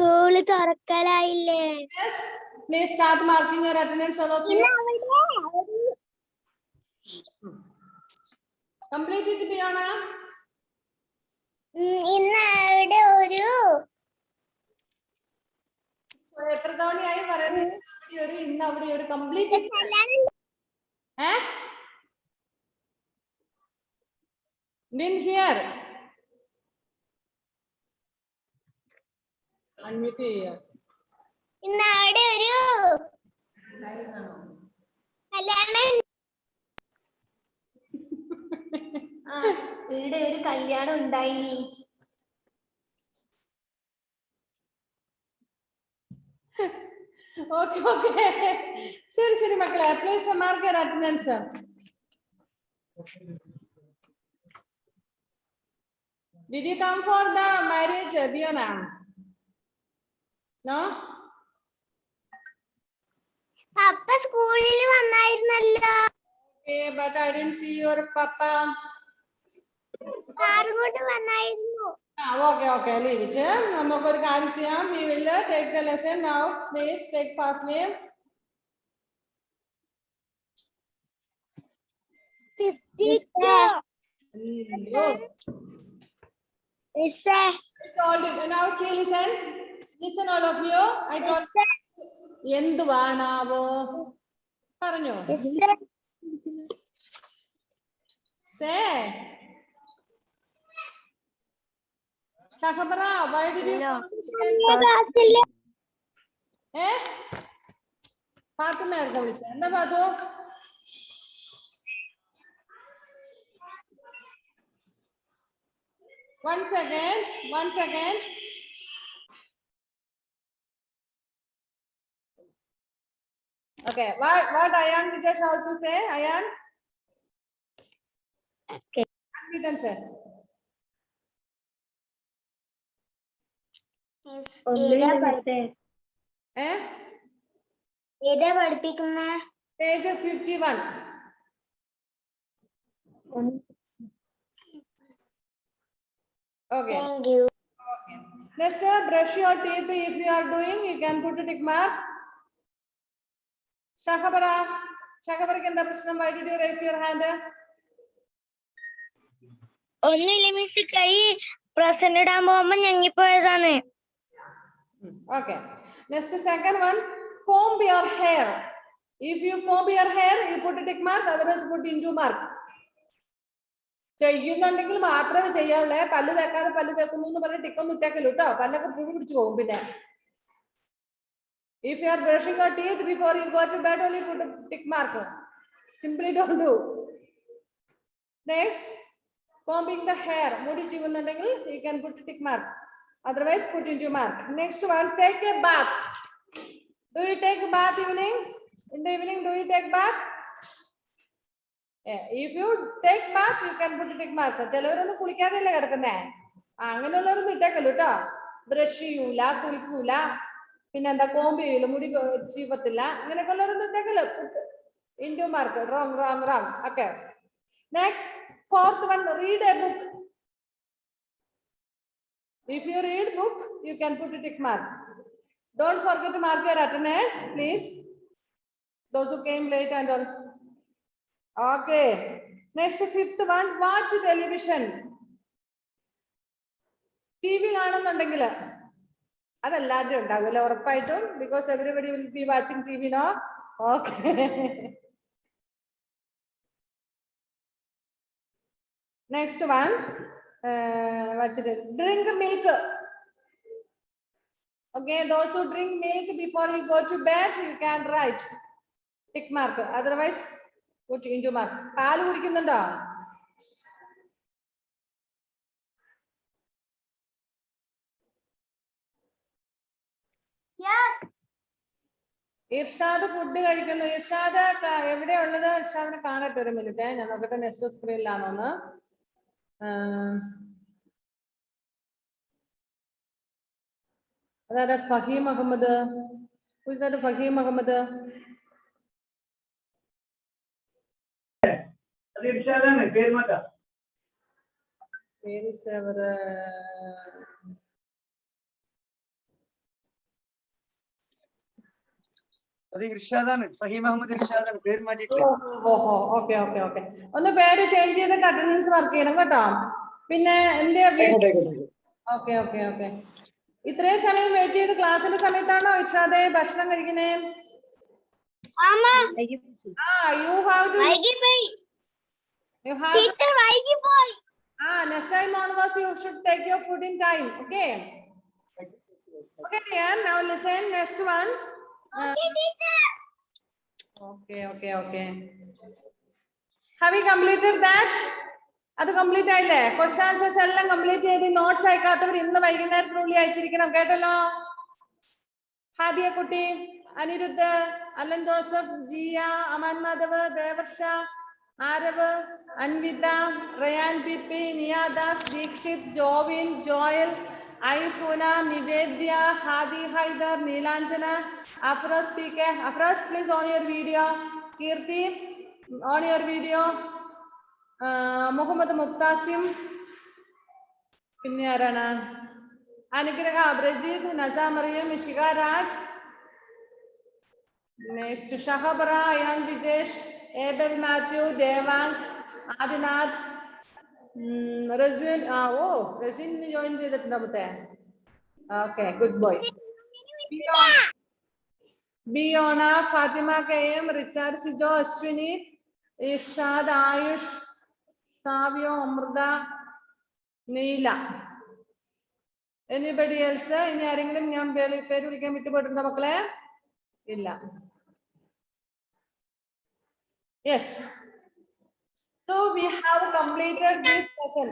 School തുറക്കലായില്ലേ? Yes. Please start marking your attendance, all of you. Complete it, Piana. ഇന്ന് അവിടെ ഒരു എത്ര തവണയായി പറയുന്നത്? ഇന്ന് അവിടെ ഒരു കംപ്ലീറ്റ് didn't hear. Unmute ചെയ്യാ. ഇന്ന് അവിടെ ഒരു ഇവിടെ ഒരു കല്യാണം ഉണ്ടായി. Okay, okay. Seri, makle. Please mark your attendance. Did you come for the marriage, Biona? No? പപ്പ സ്കൂളിൽ വന്നായിരുന്നല്ലോ. Okay, but I didn't see your papa. കാറുകൊണ്ട് വന്നായിരുന്നു. Okay, leave it. നമുക്ക് ഒരു കാര്യം ചെയ്യാം. We will take the lesson now. Please take fastly. 52. Now see, listen all of you. I told എന്തുവാണാവോ പറഞ്ഞോ. Say. Shakhabara, why did you listen? Fatima എടുത്ത വിളിച്ച എന്താ പാതു? One second. Okay, what Ayan Vijay how to say? Ayan? Okay. You can say. ഏതാ പഠിപ്പിക്കുന്ന? Page 51. Okay. Thank you. Okay. Next, brush your teeth. If you are doing, you can put a tick mark. Shakhabara, kenda prashnam? Why did you raise your hand? ഒന്നുമില്ല miss, കൈ present ഇടാൻ പോകുമ്പോ ഞങ്ങിപ്പോയതാണ്. Okay. Next, second one, comb your hair. If you comb your hair, you put a tick mark, otherwise put into mark. ചെയ്യുന്നുണ്ടെങ്കിൽ മാത്രമേ ചെയ്യാവുള്ളേ. പല്ല് തേക്കാതെ പല്ല് തേക്കുന്നു എന്ന് പറഞ്ഞ് ടിക്കൊന്നും ഇട്ടേക്കല്ലോ കേട്ടോ. പല്ലൊക്കെ പുഴു പിടിച്ചു പോകും പിന്നെ. If you are brushing your teeth before you go to bed, only put a tick mark. Simply don't do. Next, combing the hair. Mudi ചെയ്യുന്നുണ്ടെങ്കിൽ you can put a tick mark. Otherwise, put into mark. Next one, take a bath. Do you take a bath evening? In the evening, do you take bath? If you take bath, you can put a tick mark. ചിലവരൊന്നും കുളിക്കാതെയല്ലേ കിടക്കുന്നേ. അങ്ങനെയുള്ളവരൊന്നും ഇട്ടേക്കല്ലോ കേട്ടോ. Brush ചെയ്യൂല, കുളിക്കൂല, പിന്നെന്താ കോമ്പ് ചെയ്യൂല, മുടി ചീവത്തില്ല, അങ്ങനെയൊക്കെ ഉള്ളവരൊന്നും ഇട്ടേക്കല്ലോ. Into mark. Wrong. Okay. Next, fourth one, read a book. If you read book, you can put a tick mark. Don't forget to mark your attendance, please. Those who came late and all. Okay. Next, fifth one, watch television. TV കാണുന്നുണ്ടെങ്കിൽ അതെല്ലാവരും ഉണ്ടാവില്ല ഉറപ്പായിട്ടും. Because everybody will be watching TV, no? Okay. Next one, drink milk. Okay, those who drink milk before you go to bed, you can write tick mark. Otherwise, put into mark. പാല് കുടിക്കുന്നുണ്ടോ? Irshad food കഴിക്കുന്നു. ഇർഷാദ് എവിടെയാ ഉള്ളത്? ഇർഷാദിനെ കാണട്ടെ ഒരു minute. ഞാൻ നോക്കട്ടെ next സ്ക്രീനിലാണോന്ന്. അതായത് ഫഹീം അഹമ്മദ്. ഫഹീം അഹമ്മദ് അത് ഇർഷാദാണ്. ഫഹീം അഹമ്മദ് ഇർഷാദാണ്. പേര് മാറ്റിയിട്ടില്ല. ഓഹോ ഓക്കെ ഓക്കെ ഓക്കെ. ഒന്ന് പേര് ചേഞ്ച് ചെയ്തിട്ട് അറ്റൻഡൻസ് മാർക്ക് ചെയ്യണം കേട്ടോ. പിന്നെ എന്റെ ഓക്കെ ഓക്കെ ഓക്കെ. ഇത്രയും സമയം വെയിറ്റ് ചെയ്ത് ക്ലാസ്സിന്റെ സമയത്താണോ ഇർഷാദെ ഭക്ഷണം കഴിക്കണേ? ആമാ You have to. വൈകിപ്പോയി You have. ടീച്ചർ വൈകിപ്പോയി. Next time onwards you should take your food in time. Okay. Okay, dear. Now listen. Next one. Okay teacher. Okay. Have you completed that? അത് complete ആയില്ലേ? Question answers എല്ലാം complete ചെയ്ത് notes അയക്കാത്തവർ ഇന്ന് വൈകുന്നേരത്തിനുള്ളിൽ അയച്ചിരിക്കണം കേട്ടല്ലോ. Hadiya Kutty, Anirudh, Alan Joseph, Jiya, Aman Madhav, Devarsha, Aarav, Anvitha, Rayan Pippi, Niyadas, Deekshith, Jovin, Joel, Aifuna, Nivedya, Hadi Haider, Neelanjana, Afroz P K. Afroz please on your video. Keerthi on your video. Muhammad Muktasim, പിന്നെ ആരാണ്? Anugraha, Abrajith, Nasamariyam, Ishika Raj, next ഷഹബറ, Ayan Vijesh, Abel Mathew, Devang, Adinath, Rasin. Rasin join ചെയ്തിട്ടുണ്ടാവത്തെ. Okay, good boy. Biyona, Fathima K M, Richard, Sijo, Ashwini, Irshad, Ayush, Savio, Amritha, Neela. Anybody else? ഇനി ആരെങ്കിലും ഞാൻ പേര് വിളിക്കാൻ വിട്ടുപോയിട്ടുണ്ടോ മക്കളെ? ഇല്ല. Yes. So we have completed this lesson.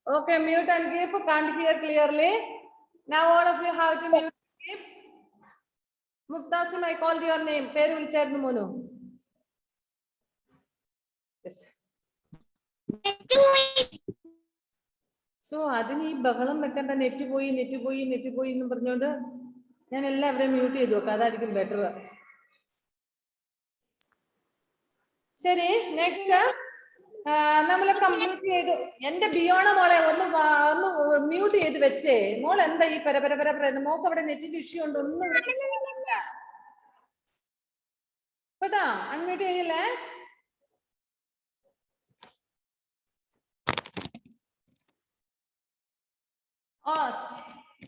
Okay, mute and keep. Can't hear clearly. Now all of you have to mute and keep. Muktasim, I called your name. Peru vilchayirunnu monu. Yes. So അതിന് ഈ ബഹളം വെക്കണ്ട. Net പോയി എന്ന് പറഞ്ഞോണ്ട് ഞാൻ എല്ലാവരെയും mute ചെയ്തു വെക്കാം. അതായിരിക്കും ബെറ്റർ. ശരി, നെക്സ്റ്റ് നമ്മൾ കംപ്ലീറ്റ് ചെയ്തു. എന്റെ ബിയോണ മോളെ ഒന്ന് മ്യൂട്ട് ചെയ്ത് വെച്ചേ. മോൾ എന്താ ഈ പരപര മോക്ക് അവിടെ നെറ്റിന്റെ ഇഷ്യൂ ഉണ്ട്. ഒന്നും കേട്ടോ, അൺമ്യൂട്ട് ചെയ്യില്ലേ?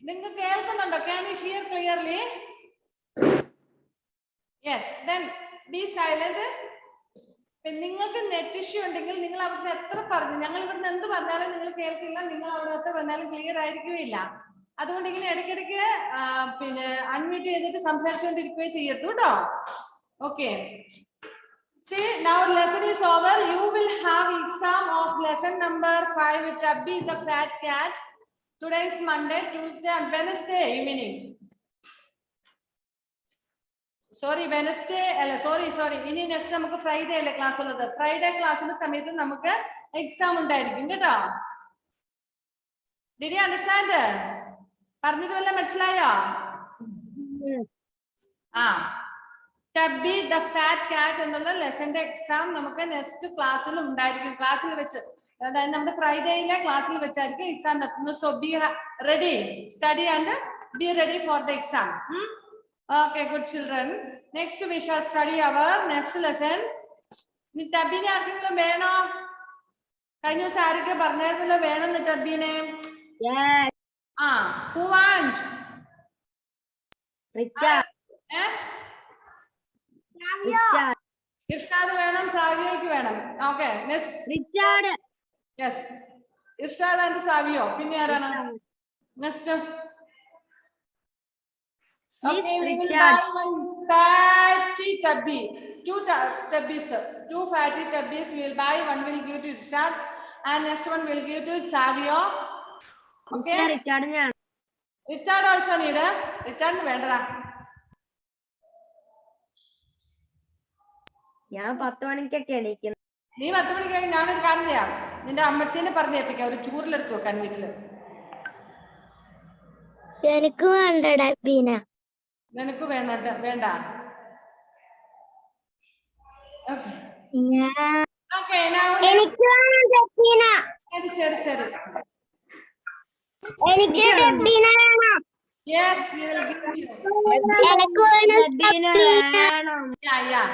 നിങ്ങൾ കേൾക്കുന്നുണ്ടോ? Can you hear clearly? Yes. Then be silent. നിങ്ങൾക്ക് നെറ്റ് ഇഷ്യൂ ഉണ്ടെങ്കിൽ നിങ്ങൾ അവിടുന്ന് എത്ര പറഞ്ഞു, ഞങ്ങൾ ഇവിടുന്ന് എന്ത് പറഞ്ഞാലും നിങ്ങൾ കേൾക്കില്ല. നിങ്ങൾ അവിടെ എത്ര പറഞ്ഞാലും ക്ലിയർ ആയിരിക്കുകയില്ല. അതുകൊണ്ട് ഇങ്ങനെ ഇടയ്ക്കിടയ്ക്ക് പിന്നെ അൺമ്യൂട്ട് ചെയ്തിട്ട് സംസാരിച്ചുകൊണ്ടിരിക്കുകയും ചെയ്യരുത് കേട്ടോ. Okay. See, now lesson is over. You will have exam of lesson number 5 with Tubby the fat cat. Today is Monday, Tuesday and Wednesday evening. Wednesday അല്ല, sorry. ഇനി നെക്സ്റ്റ് നമുക്ക് ഫ്രൈഡേ അല്ലേ ക്ലാസ് ഉള്ളത്. Friday ക്ലാസ്സിന്റെ സമയത്ത് നമുക്ക് exam ഉണ്ടായിരിക്കും കേട്ടോ. Did you understand? പറഞ്ഞത് വല്ല മനസ്സിലായോ? Tubby the fat cat എന്നുള്ള ലെസന്റെ എക്സാം നമുക്ക് നെക്സ്റ്റ് ക്ലാസ്സിൽ ഉണ്ടായിരിക്കും. ക്ലാസ്സിൽ വെച്ച്, അതായത് നമ്മുടെ ഫ്രൈഡേയിലെ ക്ലാസ്സിൽ വെച്ചായിരിക്കും എക്സാം നടത്തുന്നത്. So be ready, study and be ready for the exam. Okay, good children. Next we shall study our next lesson. Ni Tubbyനെ ആർക്കെങ്കിലും വേണോ? കഴിഞ്ഞ ദിവസം ആരൊക്കെ പറഞ്ഞായിരുന്നല്ലോ വേണമെന്ന് Tubbyനെ? Who want? റിച്ചാർഡ്. ഇർഷാദ് വേണം, സാവിയോയ്ക്ക് വേണം. Okay, next Richard. Yes, Irshad and Savio. പിന്നെ ആരാണ് next? Okay, we will buy one fatty tubby. Two tubbies. Two fatty tubbies we will buy. One will give to Irshad and next one will give to Savio. Okay. Richard also need. Richard വേണ്ടടാ. ഞാൻ 10 മണിക്കൊക്കെ എണീക്കുന്നു. നീ 10 മണിക്ക് ഞാനൊരു കാര്യം ചെയ്യാം. നിന്റെ അമ്മച്ചീനെ പറഞ്ഞേപ്പിക്കാം ഒരു ചൂറിലെടുത്ത് വെക്കാൻ വീട്ടില്. എനിക്ക് വേണ്ടടാ ബീന. നിനക്ക് വേണ്ട. Okay. ഞാൻ Okay, now എനിക്ക് വേണ്ട ബീന. ശരി ശരി. എനിക്ക് ഡബ്ബിനെ വേണം. Yes, we will give you. എനിക്ക് വേണം ഡബ്ബിനെ വേണം. Yeah, yeah.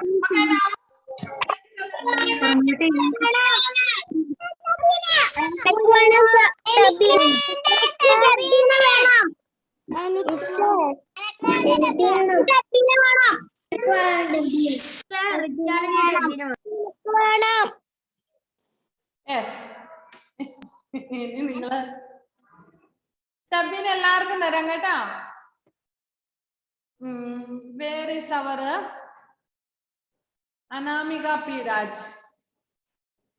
Okay, now. എനിക്ക് വേണം ഡബ്ബിനെ. എനിക്ക് വേണം. എനിക്ക് ഡബ്ബിനെ വേണം. വേണം. Yes. ഇനി നിങ്ങള് ഡബ്ബിന് എല്ലാവർക്കും തരാം കേട്ടോ. Where is our Anamika P. Raj?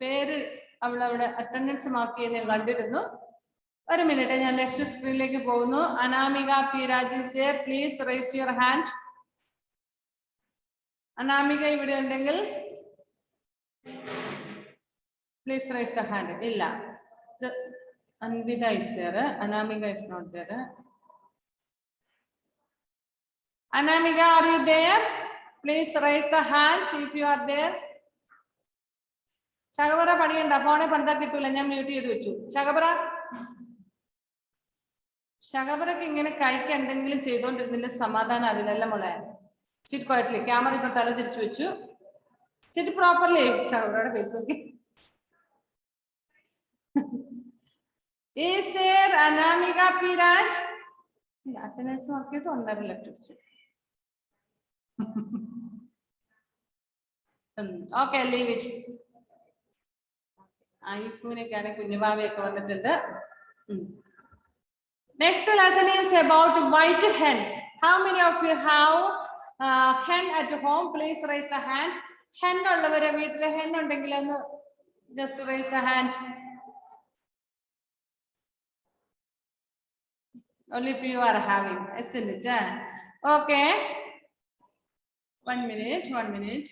പേര് അവളവിടെ അറ്റൻഡൻസ് മാർക്ക് ചെയ്ത് ഞാൻ കണ്ടിരുന്നു. ഒരു മിനിറ്റ്, ഞാൻ നെക്സ്റ്റ് സ്ക്രീനിലേക്ക് പോകുന്നു. Anamika P Raj is there. Please raise your hand. Anamika ഇവിടെ ഉണ്ടെങ്കിൽ please raise the hand. ഇല്ല. Anvita is there. Anamika is not there. Anamika, are you there? Please raise the hand if you are there. ശകബറ പണിയണ്ട, ഫോണെ പണ്ടാ കിട്ടൂല, ഞാൻ mute ചെയ്ത് വെച്ചു. ശകബറക്ക് ഇങ്ങനെ കൈക്ക് എന്തെങ്കിലും ചെയ്തോണ്ടിരുന്നില്ല സമാധാനം അറിയില്ല മോളെ. Sit quietly. ക്യാമറ ഇപ്പൊ തല തിരിച്ചു വെച്ചു. Sit properly. ശകബറയുടെ ഫേസ് നോക്കി. Is there Anamika P. Raj? Attendance mark ചെയ്ത് 1.5 ലെഫ്റ്റ് വെച്ചു. ഓക്കെ, ലീവ് ഇറ്റ്. ഐഫൂനൊക്കെയാണ് കുഞ്ഞുഭാവയൊക്കെ വന്നിട്ടുണ്ട്. Next lesson is about white hen. How many of you have hen at home? Please raise the hand. Hen ഉള്ളവരെ വീട്ടിലെ hen ഉണ്ടെങ്കിൽ ഒന്ന് just raise the hand. Only if you are having, isn't it? Okay. 1 minute.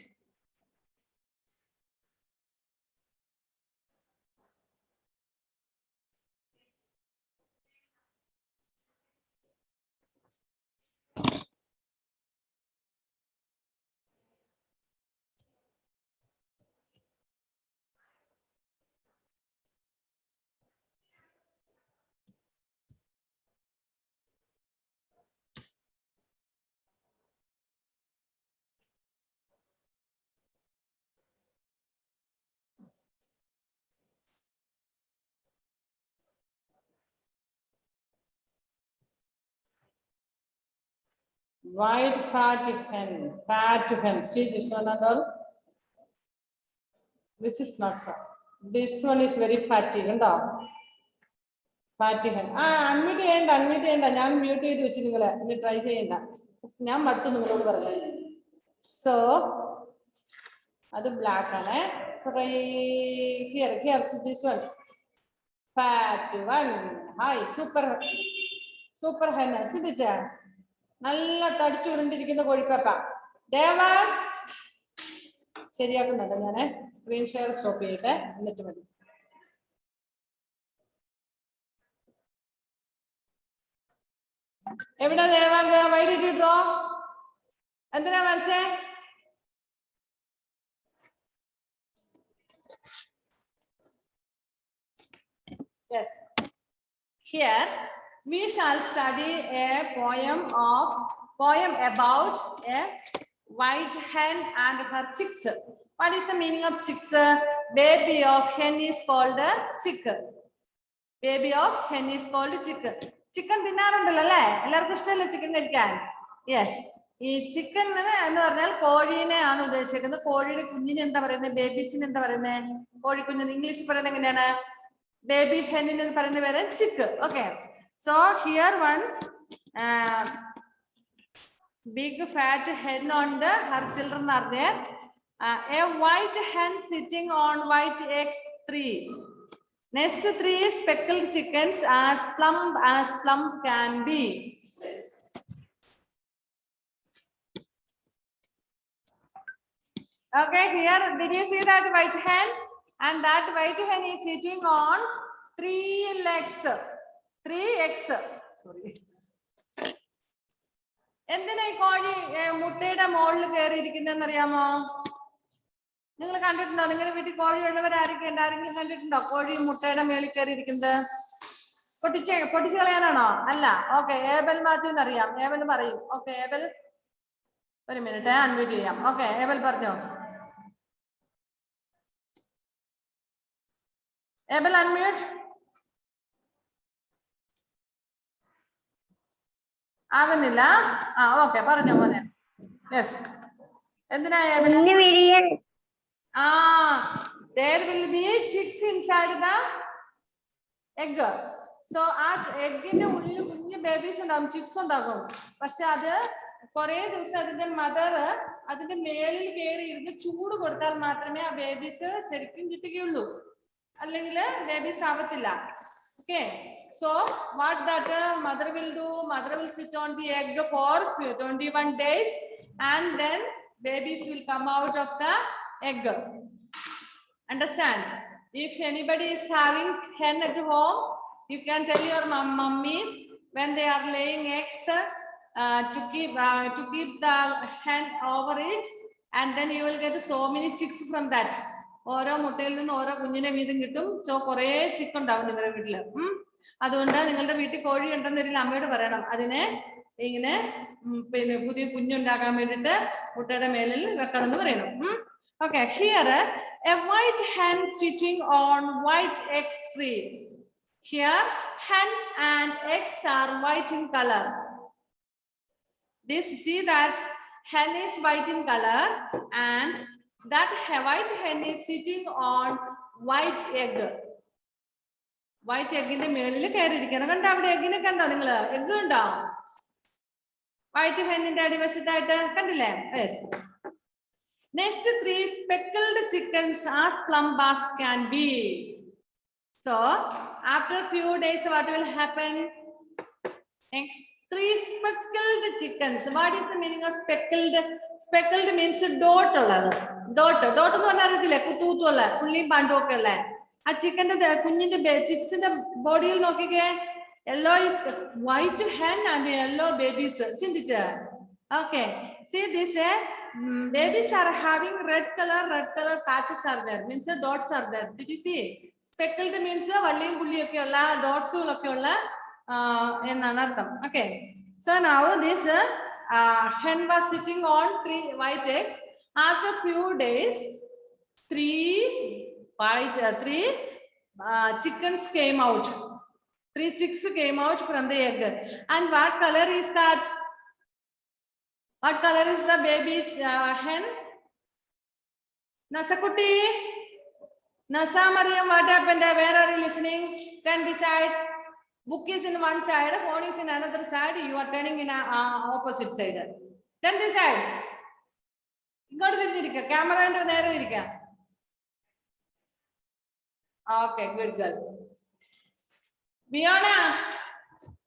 White fat hen. See this one and all. This is not so. This one is very fatty. Fatty hen. Unmute ചെയ്യണ്ട. ഞാൻ mute ചെയ്ത് വെച്ച് നിങ്ങളെ ഇനി try ചെയ്യണ്ട. ഞാൻ മട്ടും നിങ്ങളോട് പറഞ്ഞു. So അത് ബ്ലാക്ക് ആണ്. Here this one. Fat one. Hi, super hen. See it? നല്ല തടിച്ചുരുണ്ടിരിക്കുന്ന കോഴിപ്പാപ്പ. ദേവ ശരിയാക്കുന്നുണ്ട്. ഞാന് സ്ക്രീൻ ഷെയർ സ്റ്റോപ്പ് ചെയ്യട്ടെ, എന്നിട്ട് മതി. എവിടെ Devanka? Why did you draw? എന്തിനാ വരച്ചേ? Yes. Here we shall study a poem about a white hen and her chicks. What is the meaning of chicks? Baby of hen is called a chick. Baby of hen is called chick. Chicken തിന്നാറുണ്ടല്ലോ അല്ലേ? എല്ലാവർക്കും ഇഷ്ടമല്ലേ chicken കഴിക്കാൻ? Yes. ഈ chicken എന്ന് പറഞ്ഞാൽ കോഴീനെ ആണ് ഉദ്ദേശിക്കുന്നത്. കോഴിയുടെ കുഞ്ഞിന് എന്താ പറയുന്നത്? ബേബീസിന് എന്താ പറയുന്നത്? കോഴിക്കുഞ്ഞിന് ഇംഗ്ലീഷിൽ പറയുന്നത് എങ്ങനെയാണ്? Baby hen in the word chick. Okay, so here one big fat hen on the her children are there. A white hen sitting on white eggs 3. Next 3 speckled chickens as plump can be. Okay, here did you see that white hen? And that white hen is sitting on 3 legs. 3 eggs. Sorry. എന്തിനാ ഈ കോഴി മുട്ടയുടെ മുകളിൽ കയറിയിരിക്കുന്നതെന്ന് അറിയാമോ? നിങ്ങൾ കണ്ടിട്ടുണ്ടോ? നിങ്ങളുടെ വീട്ടിൽ കോഴി ഉള്ളവരാരൊക്കെയുണ്ട്? ആരെങ്കിലും കണ്ടിട്ടുണ്ടോ കോഴി മുട്ടയുടെ മേളിൽ കയറി ഇരിക്കുന്നത്? പൊട്ടിച്ച് കളയാനാണോ? അല്ല. ഓക്കെ, ഏബൽ മാത്യു എന്നറിയാം. ഏബൽ പറയും. ഓക്കെ, ഏബൽ ഒരു മിനിറ്റ് അൺമ്യൂട്ട് ചെയ്യാം. ഓക്കെ, ഏബൽ പറഞ്ഞോ. Abel unmute. ആകുന്നില്ല. ഓക്കെ, പറഞ്ഞോ മോനെ. യെസ്, എന്തിനാ Abel? there will be chicks inside the egg. So ആ എഗ്ഗിന്റെ ഉള്ളിൽ കുഞ്ഞു ബേബീസ് ഉണ്ടാകും, ചിക്സ് ഉണ്ടാകും. പക്ഷെ അത് കുറെ ദിവസം അതിന്റെ മദർ അതിന്റെ മേളിൽ കയറി ഇരുന്ന് ചൂട് കൊടുത്താൽ മാത്രമേ ആ ബേബീസ് ശരിക്കും കിട്ടുകയുള്ളൂ, അല്ലെങ്കിൽ ബേബീസ് ആവത്തില്ല. Okay, so what that mother will do, mother will sit on the egg for 21 days and then babies will come out of the egg. Understand? If anybody is having hen at home, you can tell your mummies when they are laying eggs to keep the hen over it, and then you will get so many chicks from that. ഓരോ മുട്ടയിൽ നിന്ന് ഓരോ കുഞ്ഞിനെ വീതം കിട്ടും. So കുറെ ചിക്ക് ഉണ്ടാവും നിങ്ങളുടെ വീട്ടില്. അതുകൊണ്ട് നിങ്ങളുടെ വീട്ടിൽ കോഴി ഉണ്ടെന്നൊരു അമ്മയോട് പറയണം, അതിനെ ഇങ്ങനെ പിന്നെ പുതിയ കുഞ്ഞുണ്ടാക്കാൻ വേണ്ടിട്ട് മുട്ടയുടെ മേലിൽ വെക്കണം എന്ന് പറയണം. Okay, here a white hen sitting on white egg tree. Here hen and eggs are white in color. This see that hen is white in color and that white hen is sitting on white egg. White egg ന്റെ മേളിൽ കയറി ഇരിക്കണം. കണ്ടോ അവിടെ എഗ്ഗിനെ കണ്ടോ? നിങ്ങള് egg ഉണ്ടോ? White ഹെന്നിന്റെ അടിവശത്തായിട്ട് കണ്ടില്ലേ? Yes. Next 3 speckled chickens as plump as can be. So after few days what will happen? Next 3 speckled chickens. What is the meaning of speckled? Speckled means dot ഉള്ളത്. Dot എന്ന് പറഞ്ഞാൽ അറിയത്തില്ലേ? കുത്തുകുത്തുള്ള പുള്ളിയും പാണ്ടും ഒക്കെ ഉള്ള ആ ചിക്കന്റെ കുഞ്ഞിന്റെ ചിക്സിന്റെ ബോഡിയിൽ നോക്കിക്കേ. Yellow is white hen and yellow babies, isn't it? Okay, see this babies are having red color patches are there, means dots are there. Did you see? Speckled means valliyum pulli okke ulla dots okke ulla ennaanu artham. Okay, so now this hen was sitting on 3 white eggs. After few days 3 chickens came out. 3 chicks came out from the egg. And what color is that? What color is the baby hen? Nasakuti, Nasa Mariam, what happened? Where are you listening? Can decide. Book is in one side, phone is in another side. You are turning in opposite side. Then decide. Go to the camera and there. Okay, good girl. Viona,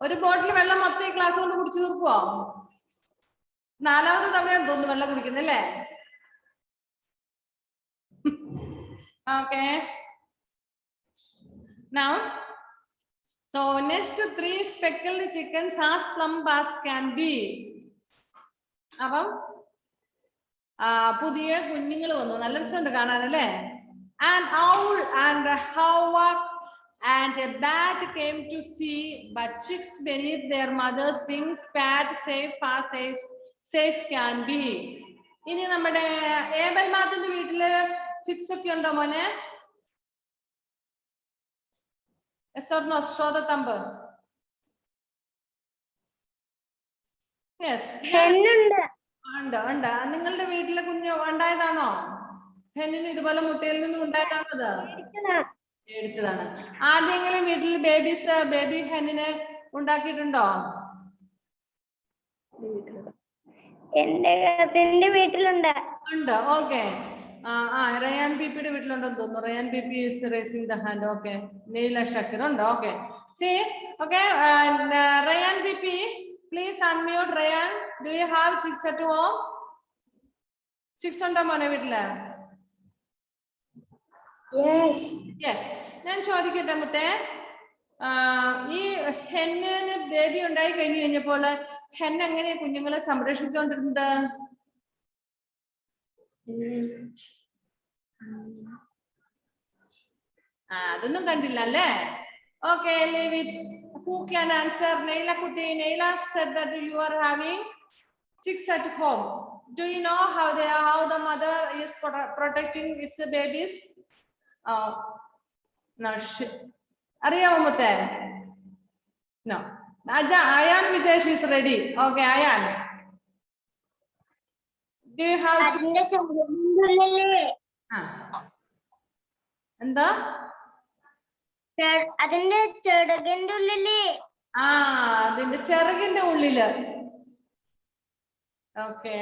ഒരു ബോട്ടിൽ വെള്ളം മൊത്തം ഈ class കൊണ്ട് കുടിച്ചു തീർക്കുവോ? 4ാമത് തവണയാണ് തോന്നുന്നു വെള്ളം കുടിക്കുന്നല്ലേ? Okay. Now, so next 3 speckled chickens as plump as can be. അപ്പം പുതിയ കുഞ്ഞുങ്ങൾ വന്നു. നല്ല രസമുണ്ട് കാണാനല്ലേ? An owl and a hawk and a bat came to see, but chicks beneath their mother's wings spat safe as safe can be. ഇനി നമ്മുടെ Abel മാത്തിന്റെ വീട്ടില് chicks ഒക്കെ ഉണ്ടോ മോനെ? Yes or no? Show the thumb. Yes. ഉണ്ട്. നിങ്ങളുടെ വീട്ടിലെ കുഞ്ഞ് ഉണ്ടായതാണോ? ഹെന്നിന് ഇതുപോലെ മുട്ടയിൽ നിന്നും ഉണ്ടായതാണോ? അത് മേടിച്ചതാണ്. ആരെങ്കിലും വീട്ടിൽ ബേബി ഹെന്നിനെ ഉണ്ടാക്കിയിട്ടുണ്ടോ? എന്റെ വീട്ടിലുണ്ട്. ഉണ്ട്. ഓക്കെ. റയാൻ പിപിയുടെ വീട്ടിലുണ്ടെന്ന് തോന്നുന്നു. Ryan PP is raising the hand. Okay. നീല ഷക്കർ ഉണ്ട്. Okay. See, okay, Ryan PP, please unmute. Ryan, do you have chicks at home? Chicks ഉണ്ടോ മോനെ വീട്ടില്? Yes. ഞാൻ ചോദിക്കട്ടെ മുത്തേ, ഈ ഹെന്നിന് ബേബി ഉണ്ടായി കഴിഞ്ഞപ്പോൾ ഹെൻ എങ്ങനെയാ കുഞ്ഞുങ്ങളെ സംരക്ഷിച്ചുകൊണ്ടിരുന്നത്? അതൊന്നും കണ്ടില്ല അല്ലേ? Okay, leave it. Who can answer? Neila Kuti. Neila said that you are having chicks at home. Do you know how the mother is protecting its babies? No. Ariyamo Mutte? No. Ayan Vijesh is ready. Okay, Ayan. Do you have? എന്താ? അതിന്റെ ചിറകിന്റെ ഉള്ളില്. അതിന്റെ ചിറകിന്റെ ഉള്ളില്. Okay.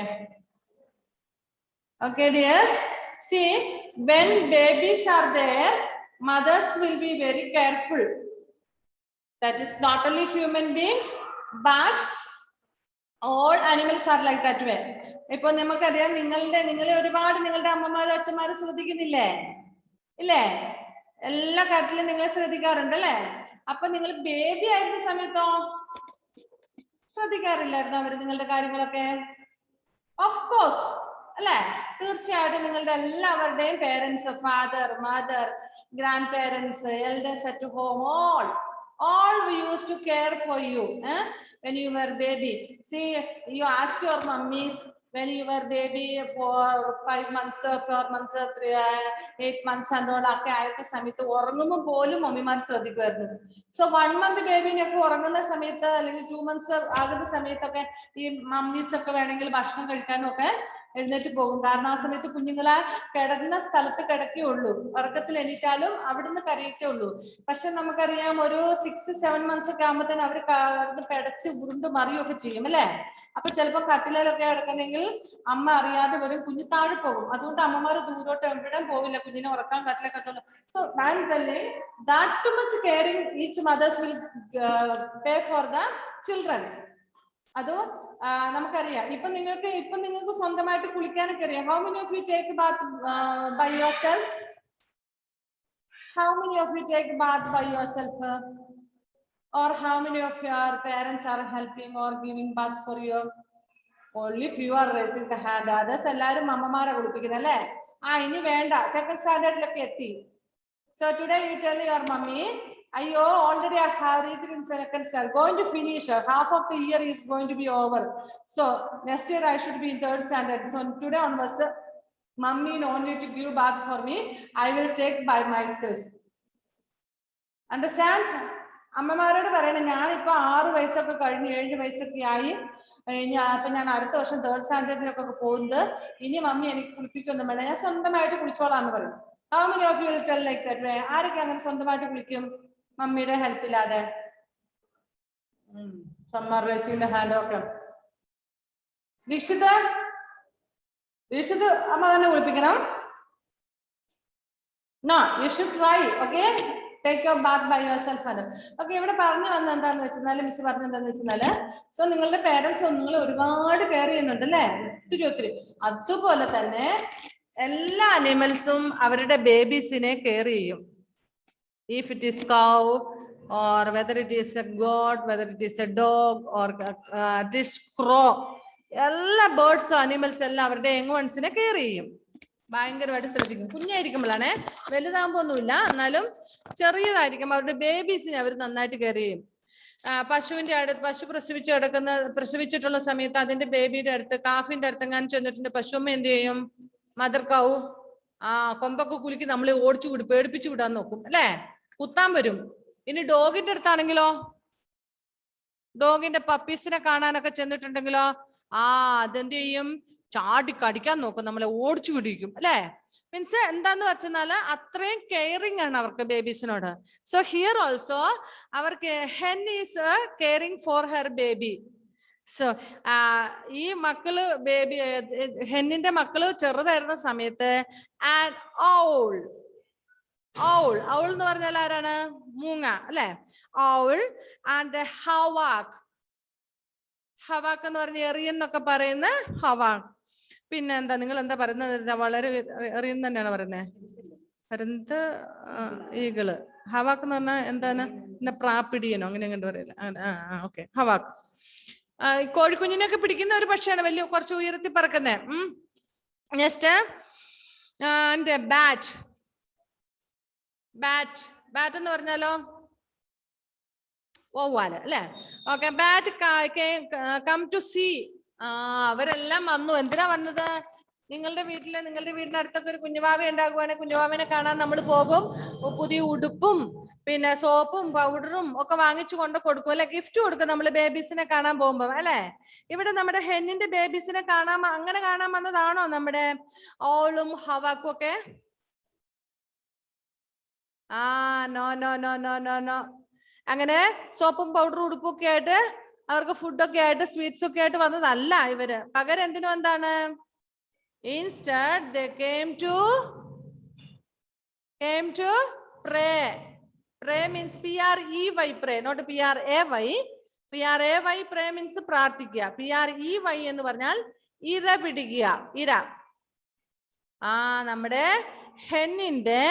Okay, dears. See, when babies are there, mothers will be very careful. That is not only human beings, but all animals are like that way. ഇപ്പൊ നമുക്കറിയാം, നിങ്ങളെ ഒരുപാട് നിങ്ങളുടെ അമ്മമാരും അച്ഛന്മാരും ശ്രദ്ധിക്കുന്നില്ലേ? ഇല്ലേ? എല്ലാ കാര്യത്തിലും നിങ്ങളെ ശ്രദ്ധിക്കാറുണ്ട് അല്ലേ? അപ്പൊ നിങ്ങൾ ബേബി ആയിരുന്ന സമയത്തോ ശ്രദ്ധിക്കാറില്ലായിരുന്നു അവര് നിങ്ങളുടെ കാര്യങ്ങളൊക്കെ? ഓഫ് കോഴ്സ് അല്ലെ? തീർച്ചയായിട്ടും നിങ്ങളുടെ എല്ലാവരുടെയും parents, father, mother, grand parents, elders at home, all we used to care for you when you were baby. See, you ask your mummies when you were baby for 5 months, 4 months, 8 months and all ഒക്കെ ആയിട്ട് സമയത്ത് ഉറങ്ങുമ്പോൾ പോലും മമ്മിമാർ ശ്രദ്ധിക്കുമായിരുന്നു. So 1 month ബേബിനൊക്കെ ഉറങ്ങുന്ന സമയത്ത് അല്ലെങ്കിൽ 2 months ആകുന്ന സമയത്തൊക്കെ ഈ മമ്മീസ് ഒക്കെ വേണമെങ്കിൽ ഭക്ഷണം കഴിക്കാനും ഒക്കെ എഴുന്നേറ്റ് പോകും. കാരണം ആ സമയത്ത് കുഞ്ഞുങ്ങളെ കിടന്ന സ്ഥലത്ത് കിടക്കുകയുള്ളൂ. ഉറക്കത്തിൽ എണീറ്റാലും അവിടുന്ന് കരയത്തേ ഉള്ളൂ. പക്ഷെ നമുക്കറിയാം, ഒരു 6-7 months ഒക്കെ ആകുമ്പോഴത്തേനും അവർ പെടച്ച് ഉരുണ്ട് മറിയൊക്കെ ചെയ്യും അല്ലെ? അപ്പൊ ചിലപ്പോ കട്ടിലൊക്കെ കിടക്കുന്നെങ്കിൽ അമ്മ അറിയാതെ വരും, കുഞ്ഞു താഴെ പോകും. അതുകൊണ്ട് അമ്മമാര് ദൂരോട്ട് എവിടെയും പോവില്ല, കുഞ്ഞിനെ ഉറക്കാൻ കട്ടിലൊക്കെ കിട്ടുള്ളൂ. So that too much caring each mothers will pay for the children. അത് നമുക്കറിയാം. ഇപ്പൊ നിങ്ങൾക്ക് സ്വന്തമായിട്ട് കുളിക്കാനൊക്കെ അറിയാം. How many of you take bath by yourself? How many of you take bath by yourself? Or how many of your parents are helping or giving bath for you? Only few are raising the hand. Others എല്ലാരും അമ്മമാരെ കുളിപ്പിക്കുന്നത് അല്ലേ? ഇനി വേണ്ട, second സ്റ്റാൻഡേർഡിലൊക്കെ എത്തി. So today you tell your mummy, already I have reached in second standard, going to finish, half of the year is going to be over. So next year I should be in third standard. So today onwards, mummy no need to give bath for me, I will take by myself. Understand? അമ്മമാരോട് പറയണം, ഞാനിപ്പോ 6 വയസ്സൊക്കെ കഴിഞ്ഞ് 7 വയസ്സൊക്കെ ആയി, അപ്പൊ ഞാൻ അടുത്ത വർഷം തേർഡ് സ്റ്റാൻഡേർഡിലൊക്കെ പോകുന്നത്, ഇനി മമ്മി എനിക്ക് കുളിപ്പിക്കൊന്നും വേണ്ട, ഞാൻ സ്വന്തമായിട്ട് കുളിച്ചോളാന്ന് പറയും. How many of you will tell like that way? ആരൊക്കെ അങ്ങനെ സ്വന്തമായിട്ട് കുളിക്കും മമ്മിയുടെ ഹെൽപ്പ് ഇല്ലാതെ? സമ്മർ റേസിന്റെ ഹാൻഡ് ഒക്കെ. ദീക്ഷിത് അമ്മ തന്നെ കുളിപ്പിക്കണം? No, you should try. Okay, take your bath by yourself. Okay, ഇവിടെ പറഞ്ഞു വന്ന എന്താന്ന് വെച്ചാൽ, മിസ് പറഞ്ഞു എന്താന്ന് വെച്ചാല്, സോ നിങ്ങളുടെ പേരൻസ് നിങ്ങൾ ഒരുപാട് കെയർ ചെയ്യുന്നുണ്ട് അല്ലേ? ഒത്തിരി. അതുപോലെ തന്നെ എല്ലാ അനിമൽസും അവരുടെ ബേബീസിനെ കെയർ ചെയ്യും. If it is cow or whether it is a goat, whether it is a dog or it is crow, എല്ലാ ബേർഡ്സും അനിമൽസ് എല്ലാം അവരുടെ യങ് വൺസിനെ കെയർ ചെയ്യും. ഭയങ്കരമായിട്ട് ശ്രദ്ധിക്കും. കുഞ്ഞായിരിക്കുമ്പോഴാണ്, വലുതാകുമ്പോ ഒന്നുമില്ല, എന്നാലും ചെറിയതായിരിക്കും അവരുടെ ബേബീസിനെ അവർ നന്നായിട്ട് കെയർ ചെയ്യും. പശുവിന്റെ അടുത്ത്, പശു പ്രസവിച്ചിട്ടുള്ള സമയത്ത് അതിന്റെ ബേബിയുടെ അടുത്ത്, കാഫിന്റെ അടുത്തെങ്ങാനും ചെന്നിട്ടുണ്ട് പശുമ്മ എന്ത് ചെയ്യും? മദർ കൗ കൊമ്പൊക്കെ കുലുക്കി നമ്മളെ പേടിപ്പിച്ചു വിടാൻ നോക്കും അല്ലെ? കുത്താൻ വരും. ഇനി ഡോഗിന്റെ അടുത്താണെങ്കിലോ, ഡോഗിന്റെ പപ്പീസിനെ കാണാനൊക്കെ ചെന്നിട്ടുണ്ടെങ്കിലോ അതെന്ത് ചെയ്യും? ചാടി കടിക്കാൻ നോക്കും, നമ്മളെ ഓടിച്ചു പിടിക്കും അല്ലെ? മീൻസ് എന്താന്ന് വെച്ചാല് അത്രയും കെയറിങ് ആണ് അവർക്ക് ബേബീസിനോട്. സോ ഹിയർ ഓൾസോ അവർക്ക് hen is caring for her baby. So ഈ മക്കള് ഹെന്നിന്റെ മക്കള് ചെറുതായിരുന്ന സമയത്ത് ഔൾ എന്ന് പറഞ്ഞാൽ ആരാണ്? മൂങ്ങ അല്ലെ? ഔൾ ആൻഡ് ഹവാക്ക് എന്ന് പറഞ്ഞ എറിയൻ എന്നൊക്കെ പറയുന്ന ഹവാക്ക്. പിന്നെ എന്താ, നിങ്ങൾ എന്താ പറയുന്നത്? വളരെ എറിയൻ തന്നെയാണ് പറയുന്നത്. എന്ത് ഈകള്. ഹവാക്ക് എന്ന് പറഞ്ഞാൽ എന്താണ്? പിന്നെ പ്രാപ്പിടിയനോ അങ്ങനെ എങ്ങോട്ട് പറയില്ല. ഓക്കെ, ഹവാക്ക്. കോഴിക്കുഞ്ഞിനൊക്കെ പിടിക്കുന്ന ഒരു പക്ഷിയാണ്, വലിയ കുറച്ച് ഉയരത്തിൽ പറക്കുന്നേ. Next and bat. Bat bat എന്ന് പറഞ്ഞാലോ ഓവാല് അല്ലെ? Okay. Bat come to see. അവരെല്ലാം വന്നു. എന്തിനാ വന്നത്? നിങ്ങളുടെ വീടിന്റെ അടുത്തൊക്കെ ഒരു കുഞ്ഞുവാവ ഉണ്ടാകുവാണെങ്കിൽ കുഞ്ഞുവാവിനെ കാണാൻ നമ്മൾ പോകും. പുതിയ ഉടുപ്പും പിന്നെ സോപ്പും പൗഡറും ഒക്കെ വാങ്ങിച്ചു കൊണ്ട് കൊടുക്കും അല്ലെ? ഗിഫ്റ്റ് കൊടുക്കും നമ്മൾ ബേബീസിനെ കാണാൻ പോകുമ്പോ അല്ലെ? ഇവിടെ നമ്മുടെ ഹെന്നിന്റെ ബേബീസിനെ അങ്ങനെ കാണാൻ വന്നതാണോ നമ്മുടെ ഓളും ഹവാക്കും ഒക്കെ? No no no no no no. അങ്ങനെ സോപ്പും പൗഡറും ഉടുപ്പും ഒക്കെ ആയിട്ട് അവർക്ക് ഫുഡൊക്കെ ആയിട്ട് സ്വീറ്റ്സ് ഒക്കെ ആയിട്ട് വന്നതല്ല ഇവര്. പകരം എന്തിനും എന്താണ്? Instead, they came to pray. Pray means P-R-E-Y, pray, not P-R-A-Y. P-R-A-Y, pray means പ്രാർത്ഥിക്കുക. P-R-E-Y എന്ന് പറഞ്ഞാൽ ഇര പിടിക്കുക. ഇര. നമ്മുടെ ഹെന്നിന്റെ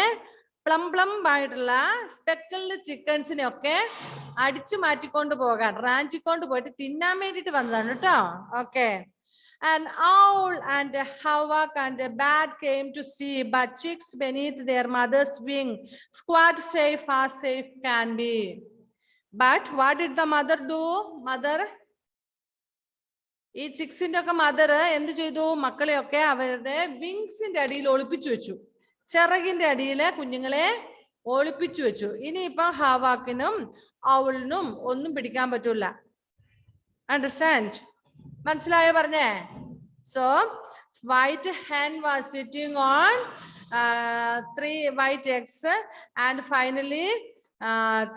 പ്ലം ആയിട്ടുള്ള സ്പെക്കിൾഡ് ചിക്കൻസിനെ ഒക്കെ അടിച്ചു മാറ്റിക്കൊണ്ട് പോകാൻ, റാഞ്ചിക്കൊണ്ട് പോയിട്ട് തിന്നാൻ വേണ്ടിട്ട് വന്നതാണ് കേട്ടോ. Okay. An owl and a hawk and a bat came to see, but chicks beneath their mother's wing squat safe as safe can be. But what did the mother do? Mother, ഈ ചിക്സിന്റെ ഒക്കെ mother എന്ത് ചെയ്തു? മക്കളെയൊക്കെ അവരുടെ വിങ്സിന്റെ അടിയിൽ ഒളിപ്പിച്ചു വെച്ചു. ചിറകിന്റെ അടിയില് കുഞ്ഞുങ്ങളെ ഒളിപ്പിച്ചു വെച്ചു. ഇനിയിപ്പൊ ഹവാക്കിനും ഔളിനും ഒന്നും പിടിക്കാൻ പറ്റൂല. അണ്ടർസ്റ്റാൻഡ്? മനസ്സിലായോ പറഞ്ഞേ? So white hen was sitting on 3 white eggs, and finally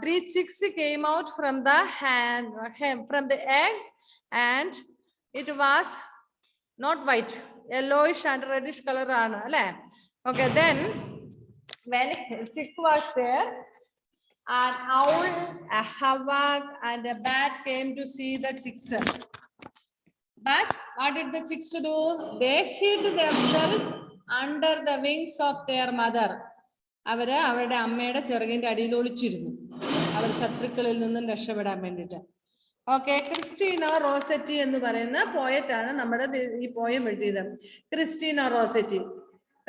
3 chicks came out from the egg, and it was not white, yellowish and reddish color ആണ് അല്ലേ? Okay, then when chick was there, an owl, a hawk and a bat came to see the chicks. But what did the chicks do? They hid themselves under the wings of their mother. അവര് അവരുടെ അമ്മയുടെ ചിറകിന്റെ അടിയിൽ ഒളിച്ചിരുന്നു, അവർ ശത്രുക്കളിൽ നിന്നും രക്ഷപ്പെടാൻ വേണ്ടിട്ട്. Okay. Christina Rossetti എന്ന് പറയുന്ന പോയറ്റ് ആണ് നമ്മുടെ ഈ പോയം എഴുതിയത്. Christina Rossetti.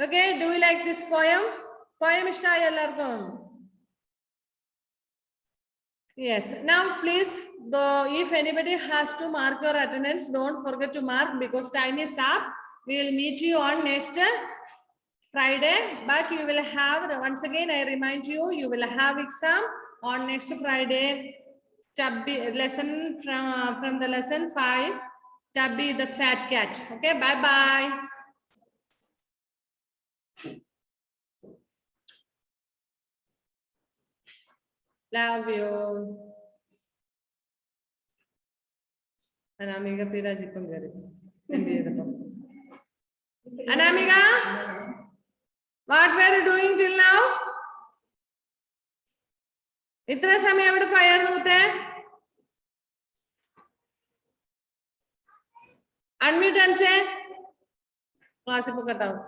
Okay. Do you like this poem? Poem ഇഷ്ടമായ എല്ലാവർക്കും? Yes. Now please, if anybody has to mark your attendance, don't forget to mark because time is up. We will meet you on next Friday, but you will have, once again I remind you, you will have exam on next Friday. Tubby lesson from the lesson 5, Tubby the fat cat. Okay, bye bye. Love you. Anamika pira jikon gari. Anamika, what were you doing till now? Itra samay evide payarnu mutte? Unmute and say. Class ipo cut out.